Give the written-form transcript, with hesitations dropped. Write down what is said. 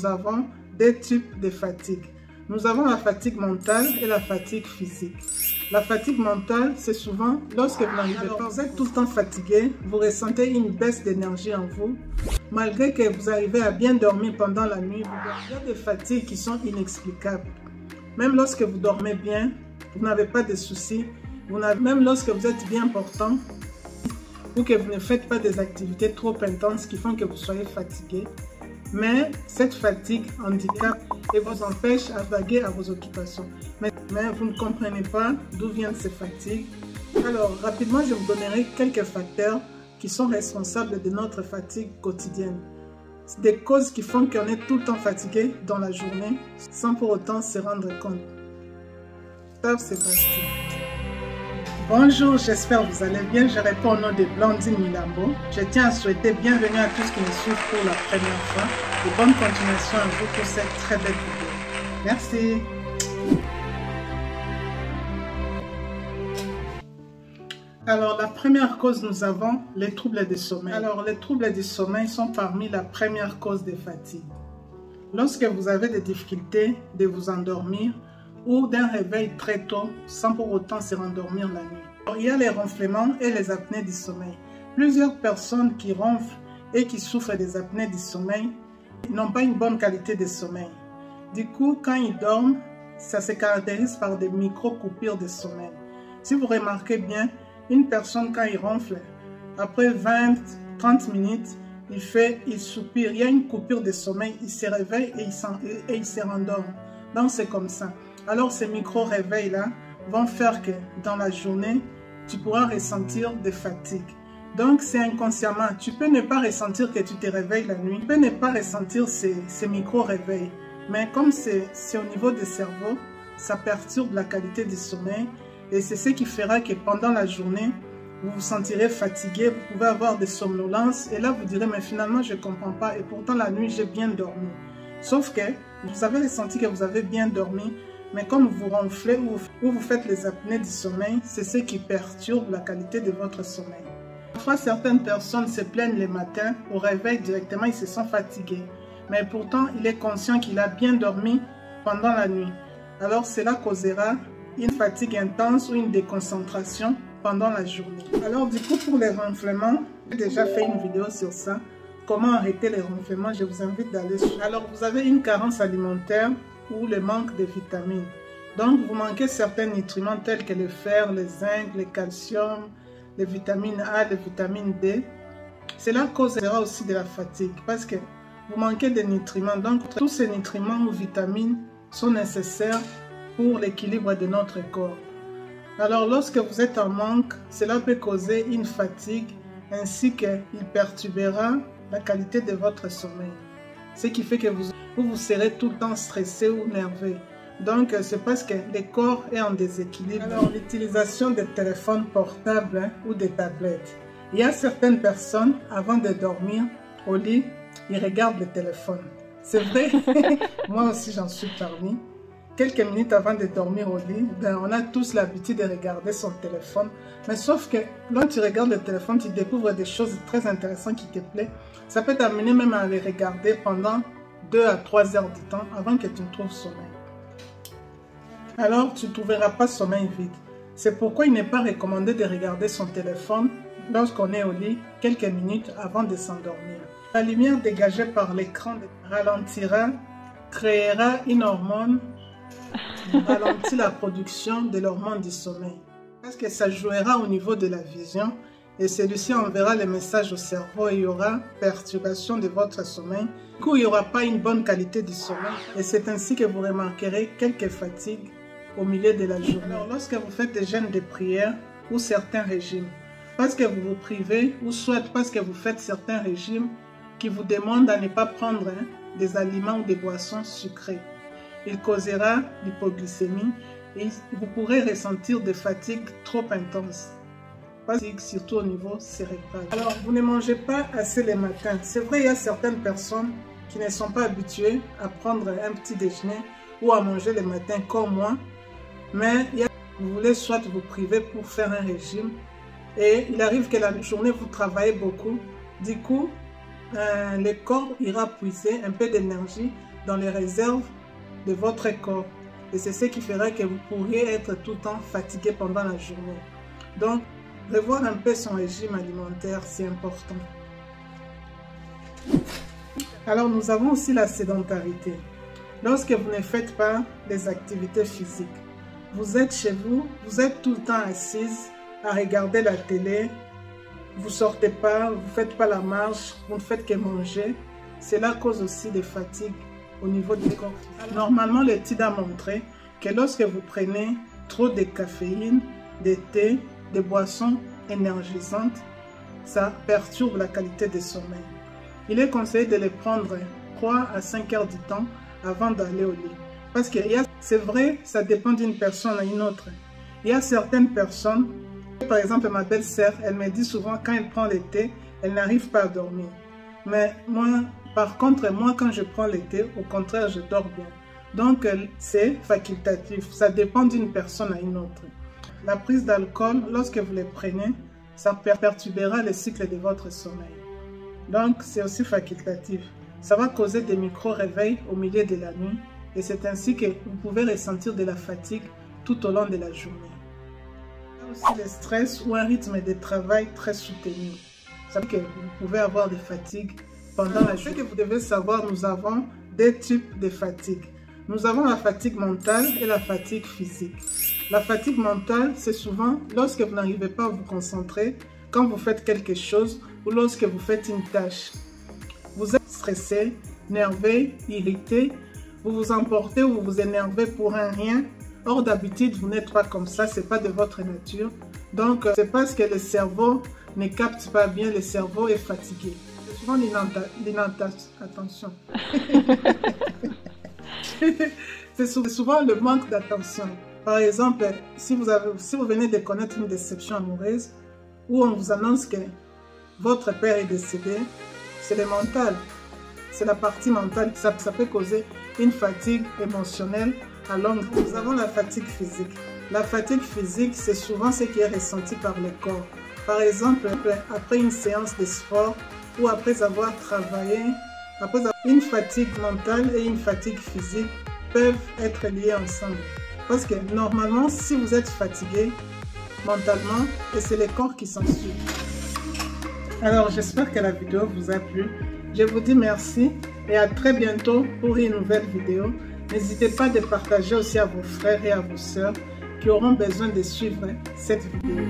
Nous avons deux types de fatigue. Nous avons la fatigue mentale et la fatigue physique. La fatigue mentale, c'est souvent lorsque vous n'arrivez pas, vous êtes tout le temps fatigué, vous ressentez une baisse d'énergie en vous. Malgré que vous arrivez à bien dormir pendant la nuit, il y a des fatigues qui sont inexplicables. Même lorsque vous dormez bien, vous n'avez pas de soucis. Même lorsque vous êtes bien portant ou que vous ne faites pas des activités trop intenses qui font que vous soyez fatigué. Mais cette fatigue handicape et vous empêche à vaguer à vos occupations. Mais vous ne comprenez pas d'où viennent ces fatigues. Alors, rapidement, je vous donnerai quelques facteurs qui sont responsables de notre fatigue quotidienne. Des causes qui font qu'on est tout le temps fatigué dans la journée sans pour autant se rendre compte. Sébastien. Bonjour, j'espère que vous allez bien. Je réponds au nom de Blandine Milambo. Je tiens à souhaiter bienvenue à tous qui me suivent pour la première fois et bonne continuation à vous pour cette très belle vidéo. Merci. Alors, la première cause, nous avons les troubles du sommeil. Alors, les troubles du sommeil sont parmi la première cause de fatigue. Lorsque vous avez des difficultés de vous endormir ou d'un réveil très tôt sans pour autant se rendormir la nuit. Alors, il y a les ronflements et les apnées du sommeil. Plusieurs personnes qui ronflent et qui souffrent des apnées du sommeil n'ont pas une bonne qualité de sommeil. Du coup, quand ils dorment, ça se caractérise par des micro-coupures de sommeil. Si vous remarquez bien, une personne quand il ronfle, après 20-30 minutes, il soupire, il y a une coupure de sommeil, il se réveille et il se rendort. Donc c'est comme ça. Alors ces micro-réveils-là vont faire que dans la journée, tu pourras ressentir des fatigues. Donc c'est inconsciemment. Tu peux ne pas ressentir que tu te réveilles la nuit. Tu peux ne pas ressentir ces micro-réveils. Mais comme c'est au niveau du cerveau, ça perturbe la qualité du sommeil. Et c'est ce qui fera que pendant la journée, vous vous sentirez fatigué, vous pouvez avoir des somnolences. Et là, vous direz, mais finalement, je ne comprends pas. Et pourtant, la nuit, j'ai bien dormi. Sauf que vous avez ressenti que vous avez bien dormi. Mais comme vous ronflez ou vous faites les apnées du sommeil, c'est ce qui perturbe la qualité de votre sommeil. Parfois, certaines personnes se plaignent le matin, au réveil directement, ils se sentent fatigués. Mais pourtant, il est conscient qu'il a bien dormi pendant la nuit. Alors, cela causera une fatigue intense ou une déconcentration pendant la journée. Alors, du coup, pour les ronflements, j'ai déjà fait une vidéo sur ça. Comment arrêter les ronflements, je vous invite d'aller sur. Alors, vous avez une carence alimentaire ou le manque de vitamines. Donc, vous manquez certains nutriments tels que le fer, le zinc, le calcium, les vitamines A, les vitamines D. Cela causera aussi de la fatigue parce que vous manquez de nutriments. Donc, tous ces nutriments ou vitamines sont nécessaires pour l'équilibre de notre corps. Alors, lorsque vous êtes en manque, cela peut causer une fatigue ainsi qu'il perturbera la qualité de votre sommeil. Ce qui fait que vous serez tout le temps stressé ou nerveux. Donc, c'est parce que le corps est en déséquilibre. Alors, l'utilisation des téléphones portables ou des tablettes. Il y a certaines personnes, avant de dormir au lit, ils regardent le téléphone. C'est vrai, moi aussi j'en suis parmi. Quelques minutes avant de dormir au lit, on a tous l'habitude de regarder son téléphone. Mais sauf que quand tu regardes le téléphone, tu découvres des choses très intéressantes qui te plaisent. Ça peut t'amener même à les regarder pendant 2 à 3 heures du temps avant que tu ne trouves sommeil. Alors, tu ne trouveras pas sommeil vite. C'est pourquoi il n'est pas recommandé de regarder son téléphone lorsqu'on est au lit quelques minutes avant de s'endormir. La lumière dégagée par l'écran ralentira, créera une hormone, ralentit la production de l'hormone du sommeil. Parce que ça jouera au niveau de la vision et celui-ci enverra les messages au cerveau et il y aura perturbation de votre sommeil. Du coup, il n'y aura pas une bonne qualité du sommeil et c'est ainsi que vous remarquerez quelques fatigues au milieu de la journée. Alors, lorsque vous faites des jeûnes de prière ou certains régimes, parce que vous vous privez ou soit parce que vous faites certains régimes qui vous demandent à ne pas prendre des aliments ou des boissons sucrées, il causera l'hypoglycémie et vous pourrez ressentir des fatigues trop intenses. Fatigue surtout au niveau cérébral. Alors, vous ne mangez pas assez le matin. C'est vrai, il y a certaines personnes qui ne sont pas habituées à prendre un petit déjeuner ou à manger le matin comme moi. Mais vous voulez soit vous priver pour faire un régime et il arrive que la journée vous travaillez beaucoup. Du coup, le corps ira puiser un peu d'énergie dans les réserves de votre corps. Et c'est ce qui fera que vous pourriez être tout le temps fatigué pendant la journée. Donc, revoir un peu son régime alimentaire, c'est important. Alors, nous avons aussi la sédentarité. Lorsque vous ne faites pas des activités physiques, vous êtes chez vous, vous êtes tout le temps assise à regarder la télé, vous ne sortez pas, vous ne faites pas la marche, vous ne faites que manger. Cela cause aussi des fatigues au niveau du corps. Normalement, l'étude a montré que lorsque vous prenez trop de caféine, de thé, de boissons énergisantes, ça perturbe la qualité du sommeil. Il est conseillé de les prendre 3 à 5 heures du temps avant d'aller au lit. Parce que c'est vrai, ça dépend d'une personne à une autre. Il y a certaines personnes, par exemple ma belle-sœur, elle me dit souvent quand elle prend le thé, elle n'arrive pas à dormir. Mais moi, par contre, moi quand je prends le thé, au contraire, je dors bien. Donc c'est facultatif, ça dépend d'une personne à une autre. La prise d'alcool, lorsque vous les prenez, ça perturbera le cycle de votre sommeil. Donc c'est aussi facultatif. Ça va causer des micro-réveils au milieu de la nuit et c'est ainsi que vous pouvez ressentir de la fatigue tout au long de la journée. Il y a aussi le stress ou un rythme de travail très soutenu. Ça veut dire que vous pouvez avoir des fatigues pendant la journée. Ce que vous devez savoir, nous avons deux types de fatigue. Nous avons la fatigue mentale et la fatigue physique. La fatigue mentale, c'est souvent lorsque vous n'arrivez pas à vous concentrer quand vous faites quelque chose ou lorsque vous faites une tâche. Vous êtes stressé, nerveux, irrité, vous vous emportez ou vous vous énervez pour un rien. Or d'habitude, vous n'êtes pas comme ça, ce n'est pas de votre nature. Donc, c'est parce que le cerveau ne capte pas bien, le cerveau est fatigué. C'est souvent attention. C'est souvent le manque d'attention. Par exemple, si vous venez de connaître une déception amoureuse, où on vous annonce que votre père est décédé, c'est le mental, c'est la partie mentale. Ça peut causer une fatigue émotionnelle à longue. Nous avons la fatigue physique. La fatigue physique, c'est souvent ce qui est ressenti par le corps. Par exemple, après une séance de sport ou après avoir travaillé, une fatigue mentale et une fatigue physique peuvent être liées ensemble. Parce que normalement, si vous êtes fatigué mentalement, c'est le corps qui s'en suit. Alors, j'espère que la vidéo vous a plu. Je vous dis merci et à très bientôt pour une nouvelle vidéo. N'hésitez pas de partager aussi à vos frères et à vos sœurs qui auront besoin de suivre cette vidéo.